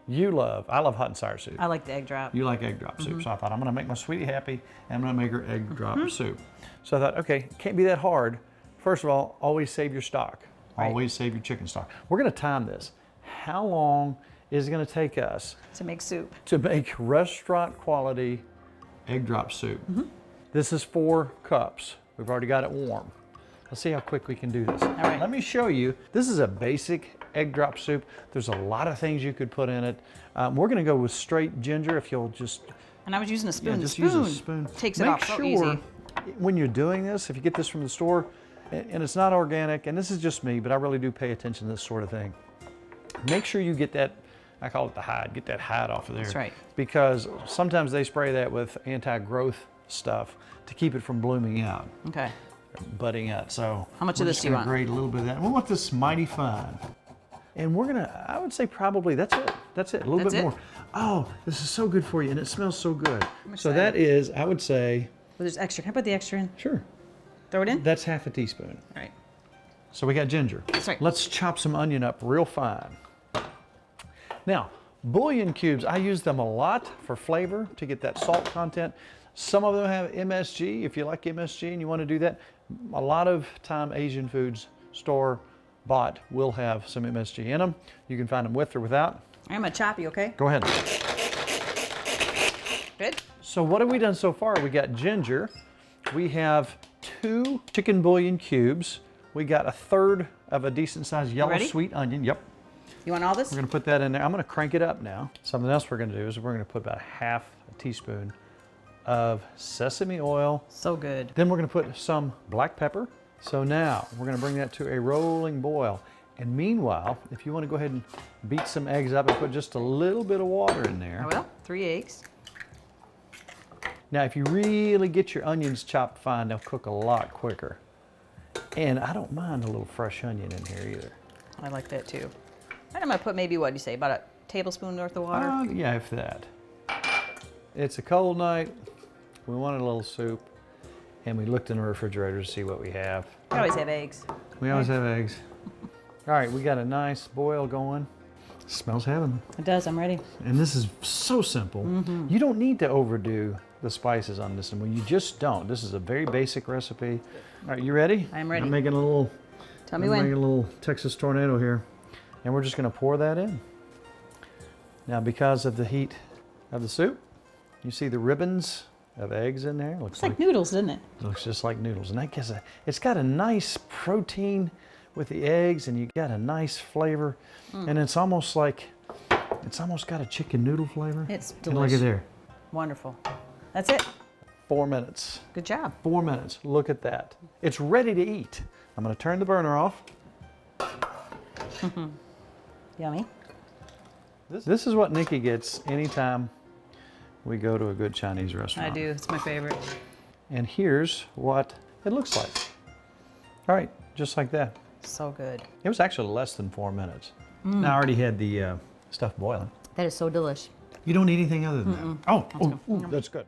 you love. I love hot and sour soup. I like the egg drop. You like egg drop soup. So I thought, I'm going to make my sweetie happy, and I'm going to make her egg drop soup. So I thought, okay, can't be that hard. First of all, always save your stock. Right. Always save your chicken stock. We're going to time this. How long is it going to take us to make soup? To make restaurant quality egg drop soup. This is 4 cups. We've already got it warm. Let's see how quick we can do this. All right. Let me show you. This is a basic egg drop soup. There's a lot of things you could put in it. We're going to go with straight ginger. If you'll just And I was using a spoon. yeah, The just spoon, use a spoon. takes it Make off so sure easy. when you're doing this, if you get this from the store, and it's not organic, and this is just me, but I really do pay attention to this sort of thing. Make sure you get that, I call it the hide, get that hide off of there. That's right. Because sometimes they spray that with anti-growth stuff to keep it from blooming out, Okay. budding out. So How much of this do you want? Grate a little bit of that. We want this mighty fine. And we're gonna, I would say probably, that's it. That's it, a little That's bit it? more. Oh, this is so good for you, and it smells so good. So excited. that is, I would say, Well, there's extra. Can I put the extra in? sure, Throw it in? that's half a teaspoon. All right. So we got ginger. That's right. Let's chop some onion up real fine. Now, bouillon cubes, I use them a lot for flavor to get that salt content. Some of them have MSG. If you like MSG and you want to do that, a lot of time Asian foods store bought will have some MSG in them. You can find them with or without. I'm gonna chop you, okay? Go ahead. Good. So what have we done so far? We got ginger. We have 2 chicken bouillon cubes. We got 1/3 of a decent sized yellow Ready? sweet onion. Yep. You want all this? We're gonna put that in there. I'm gonna crank it up now. Something else we're gonna do is we're gonna put about 1/2 teaspoon of sesame oil. So good. Then we're gonna put some black pepper. So now we're gonna bring that to a rolling boil. And meanwhile, if you wanna go ahead and beat some eggs up and put just a little bit of water in there. I will. 3 eggs. Now, if you really get your onions chopped fine, they'll cook a lot quicker. And I don't mind a little fresh onion in here either. I like that too. And I'm gonna put maybe, what do you say, about a tablespoon worth of water? Yeah, if that. It's a cold night. We wanted a little soup. And we looked in the refrigerator to see what we have. I always have eggs. We always have eggs. All right, we got a nice boil going. Smells heaven. It does, I'm ready. And this is so simple. You don't need to overdo the spices on this one. You just don't. This is a very basic recipe. All right, you ready? I'm ready. I'm making a little, Tell me I'm making when. a little Texas tornado here. And we're just gonna pour that in. Now, because of the heat of the soup, you see the ribbons of eggs in there. It's like noodles, isn't it? Looks just like noodles. And I guess it's got a nice protein with the eggs, and you got a nice flavor. And it's almost like, it's almost got a chicken noodle flavor. It's And look delicious. at there. Wonderful. That's it. 4 minutes. Good job. 4 minutes. Look at that. It's ready to eat. I'm going to turn the burner off. Yummy. This is what Nikki gets anytime we go to a good Chinese restaurant. I do. It's my favorite. And here's what it looks like. All right, just like that. So good. It was actually less than 4 minutes. Now I already had the stuff boiling. That is so delish. You don't need anything other than that. Oh, that's good.